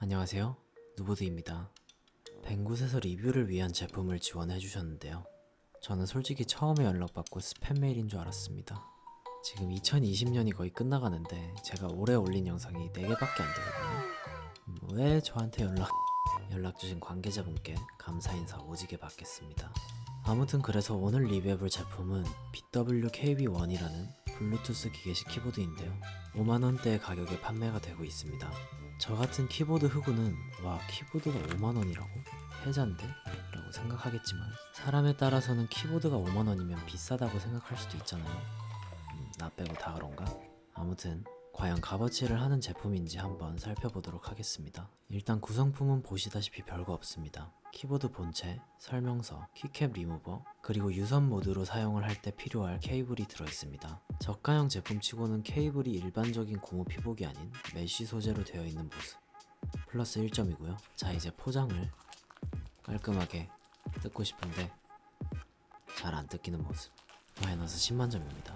안녕하세요, 누보드입니다. 뱅굿에서 리뷰를 위한 제품을 지원해 주셨는데요. 저는 솔직히 처음에 연락받고 스팸 메일인 줄 알았습니다. 지금 2020년이 거의 끝나가는데 제가 올해 올린 영상이 4개밖에 안 되거든요. 왜 저한테 연락 주신 관계자분께 감사 인사 오지게 받겠습니다. 아무튼 그래서 오늘 리뷰해볼 제품은 BWKB1이라는 블루투스 기계식 키보드인데요. 5만원대의 가격에 판매가 되고 있습니다. 저 같은 키보드 흑우는 와, 키보드가 5만원이라고? 해잔데? 라고 생각하겠지만 사람에 따라서는 키보드가 5만원이면 비싸다고 생각할 수도 있잖아요. 나 빼고 다 그런가? 아무튼 과연 값어치를 하는 제품인지 한번 살펴보도록 하겠습니다. 일단 구성품은 보시다시피 별거 없습니다. 키보드 본체, 설명서, 키캡 리무버, 그리고 유선 모드로 사용을 할 때 필요할 케이블이 들어있습니다. 저가형 제품치고는 케이블이 일반적인 고무 피복이 아닌 메쉬 소재로 되어 있는 모습 플러스 1점이고요. 자, 이제 포장을 깔끔하게 뜯고 싶은데 잘 안 뜯기는 모습 마이너스 10만점입니다.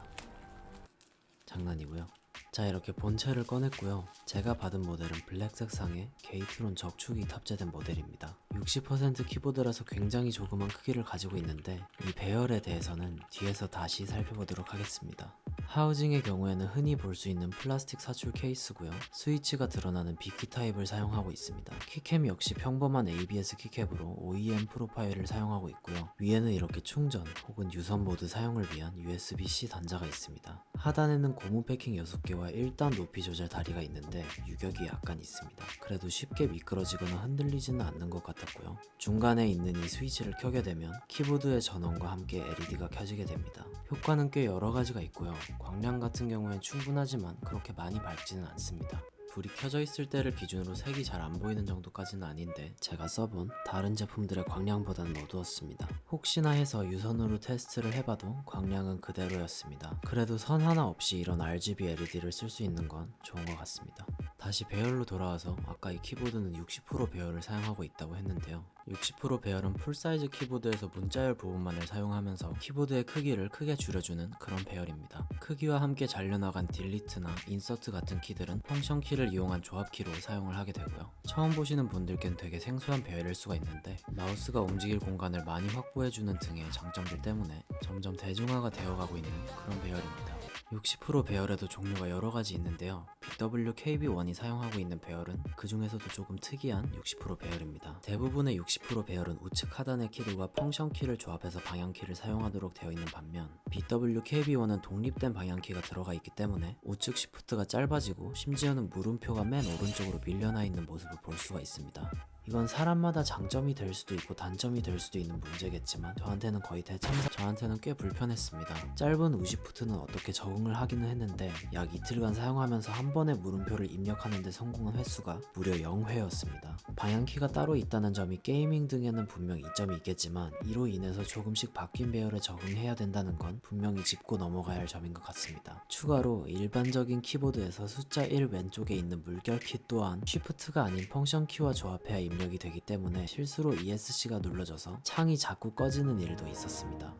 장난이고요. 자, 이렇게 본체를 꺼냈고요. 제가 받은 모델은 블랙 색상의 게이트론 적축이 탑재된 모델입니다. 60% 키보드라서 굉장히 조그만 크기를 가지고 있는데 이 배열에 대해서는 뒤에서 다시 살펴보도록 하겠습니다. 하우징의 경우에는 흔히 볼 수 있는 플라스틱 사출 케이스고요. 스위치가 드러나는 B키 타입을 사용하고 있습니다. 키캡 역시 평범한 ABS 키캡으로 OEM 프로파일을 사용하고 있고요. 위에는 이렇게 충전 혹은 유선 모드 사용을 위한 USB-C 단자가 있습니다. 하단에는 고무 패킹 6개와 1단 높이 조절 다리가 있는데 유격이 약간 있습니다. 그래도 쉽게 미끄러지거나 흔들리지는 않는 것 같았고요. 중간에 있는 이 스위치를 켜게 되면 키보드의 전원과 함께 LED가 켜지게 됩니다. 효과는 꽤 여러 가지가 있고요. 광량 같은 경우엔 충분하지만 그렇게 많이 밝지는 않습니다. 불이 켜져 있을 때를 기준으로 색이 잘 안 보이는 정도까지는 아닌데 제가 써본 다른 제품들의 광량보다는 어두웠습니다. 혹시나 해서 유선으로 테스트를 해봐도 광량은 그대로였습니다. 그래도 선 하나 없이 이런 RGB LED를 쓸 수 있는 건 좋은 것 같습니다. 다시 배열로 돌아와서 아까 이 키보드는 60% 배열을 사용하고 있다고 했는데요. 60% 배열은 풀사이즈 키보드에서 문자열 부분만을 사용하면서 키보드의 크기를 크게 줄여주는 그런 배열입니다. 크기와 함께 잘려나간 딜리트나 인서트 같은 키들은 펑션 키를 이용한 조합키로 사용을 하게 되고요. 처음 보시는 분들께는 되게 생소한 배열일 수가 있는데 마우스가 움직일 공간을 많이 확보해주는 등의 장점들 때문에 점점 대중화가 되어가고 있는 그런 배열입니다. 60% 배열에도 종류가 여러가지 있는데요. BWKB1이 사용하고 있는 배열은 그 중에서도 조금 특이한 60% 배열입니다. 대부분의 60% 배열은 우측 하단의 키들과 펑션 키를 조합해서 방향키를 사용하도록 되어 있는 반면 BWKB1은 독립된 방향키가 들어가 있기 때문에 우측 시프트가 짧아지고 심지어는 물음표가 맨 오른쪽으로 밀려나 있는 모습을 볼 수가 있습니다. 이건 사람마다 장점이 될 수도 있고 단점이 될 수도 있는 문제겠지만 저한테는 거의 저한테는 꽤 불편했습니다. 짧은 우시프트는 어떻게 적응을 하기는 했는데 약 이틀간 사용하면서 한 번에 물음표를 입력하는 데 성공한 횟수가 무려 0회였습니다. 방향키가 따로 있다는 점이 게이밍 등에는 분명 이점이 있겠지만 이로 인해서 조금씩 바뀐 배열에 적응해야 된다는 건 분명히 짚고 넘어가야 할 점인 것 같습니다. 추가로 일반적인 키보드에서 숫자 1 왼쪽에 있는 물결키 또한 쉬프트가 아닌 펑션 키와 조합해야 입력이 되기 때문에 실수로 ESC가 눌러져서 창이 자꾸 꺼지는 일도 있었습니다.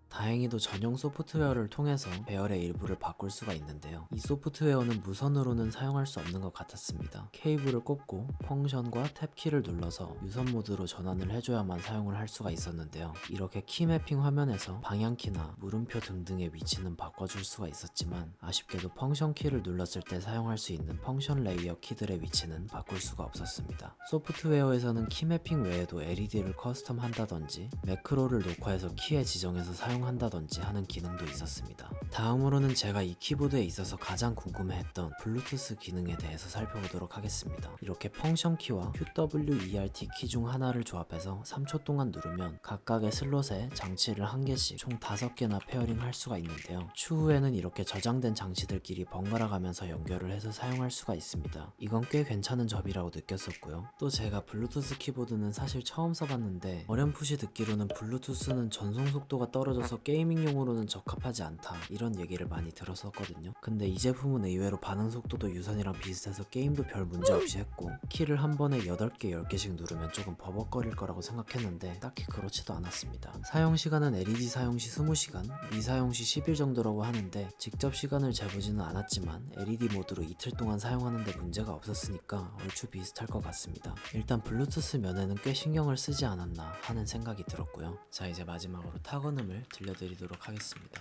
다행히도 전용 소프트웨어를 통해서 배열의 일부를 바꿀 수가 있는데요. 이 소프트웨어는 무선으로는 사용할 수 없는 것 같았습니다. 케이블을 꼽고 펑션과 탭키를 눌러서 유선 모드로 전환을 해줘야만 사용을 할 수가 있었는데요. 이렇게 키 매핑 화면에서 방향키나 물음표 등등의 위치는 바꿔줄 수가 있었지만 아쉽게도 펑션 키를 눌렀을 때 사용할 수 있는 펑션 레이어 키들의 위치는 바꿀 수가 없었습니다. 소프트웨어에서는 키 매핑 외에도 LED를 커스텀 한다든지 매크로를 녹화해서 키에 지정해서 사용한다든지 하는 기능도 있었습니다. 다음으로는 제가 이 키보드에 있어서 가장 궁금해했던 블루투스 기능에 대해서 살펴보도록 하겠습니다. 이렇게 펑션 키와 QWERT 키 중 하나를 조합해서 3초 동안 누르면 각각의 슬롯에 장치를 한 개씩 총 5개나 페어링 할 수가 있는데요. 추후에는 이렇게 저장된 장치들끼리 번갈아 가면서 연결을 해서 사용할 수가 있습니다. 이건 꽤 괜찮은 점이라고 느꼈었고요. 또 제가 블루투스 키보드는 사실 처음 써봤는데 어렴풋이 듣기로는 블루투스는 전송 속도가 떨어져서 비싸서 게이밍용으로는 적합하지 않다 이런 얘기를 많이 들었었거든요. 근데 이 제품은 의외로 반응 속도도 유선이랑 비슷해서 게임도 별 문제 없이 했고, 키를 한 번에 8개, 10개씩 누르면 조금 버벅거릴 거라고 생각했는데 딱히 그렇지도 않았습니다. 사용 시간은 LED 사용 시 20시간, 미사용 시 10일 정도라고 하는데 직접 시간을 재보지는 않았지만 LED 모드로 이틀 동안 사용하는데 문제가 없었으니까 얼추 비슷할 것 같습니다. 일단 블루투스 면에는 꽤 신경을 쓰지 않았나 하는 생각이 들었고요. 자, 이제 마지막으로 타건음을 들려드리도록 하겠습니다.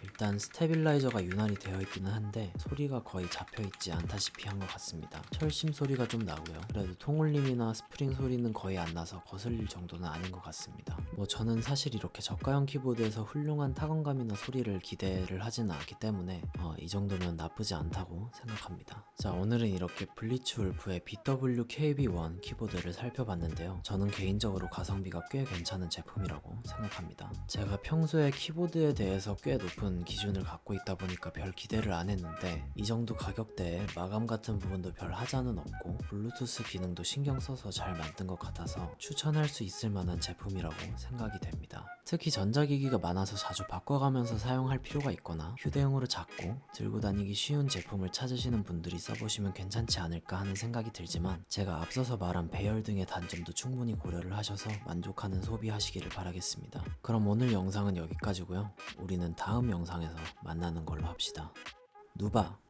일단 스테빌라이저가 윤활이 되어 있기는 한데 소리가 거의 잡혀있지 않다시피 한 것 같습니다. 철심 소리가 좀 나고요. 그래도 통울림이나 스프링 소리는 거의 안 나서 거슬릴 정도는 아닌 것 같습니다. 뭐 저는 사실 이렇게 저가형 키보드에서 훌륭한 타건감이나 소리를 기대를 하지는 않기 때문에 이 정도면 나쁘지 않다고 생각합니다. 자, 오늘은 이렇게 블리츠 울프의 BWKB1 키보드를 살펴봤는데요. 저는 개인적으로 가성비가 꽤 괜찮은 제품이라고 생각합니다. 제가 평소에 키보드에 대해서 꽤 높은 기준을 갖고 있다 보니까 별 기대를 안 했는데 이 정도 가격대에 마감 같은 부분도 별 하자는 없고 블루투스 기능도 신경 써서 잘 만든 것 같아서 추천할 수 있을 만한 제품이라고 생각이 됩니다. 특히 전자기기가 많아서 자주 바꿔가면서 사용할 필요가 있거나 휴대용으로 작고 들고 다니기 쉬운 제품을 찾으시는 분들이 써보시면 괜찮지 않을까 하는 생각이 들지만, 제가 앞서서 말한 배열 등의 단점도 충분히 고려를 하셔서 만족하는 소비하시기를 바라겠습니다. 그럼 오늘 영상은 여기까지고요. 우리는 다음 영상에서 만나는 걸로 합시다. 누바.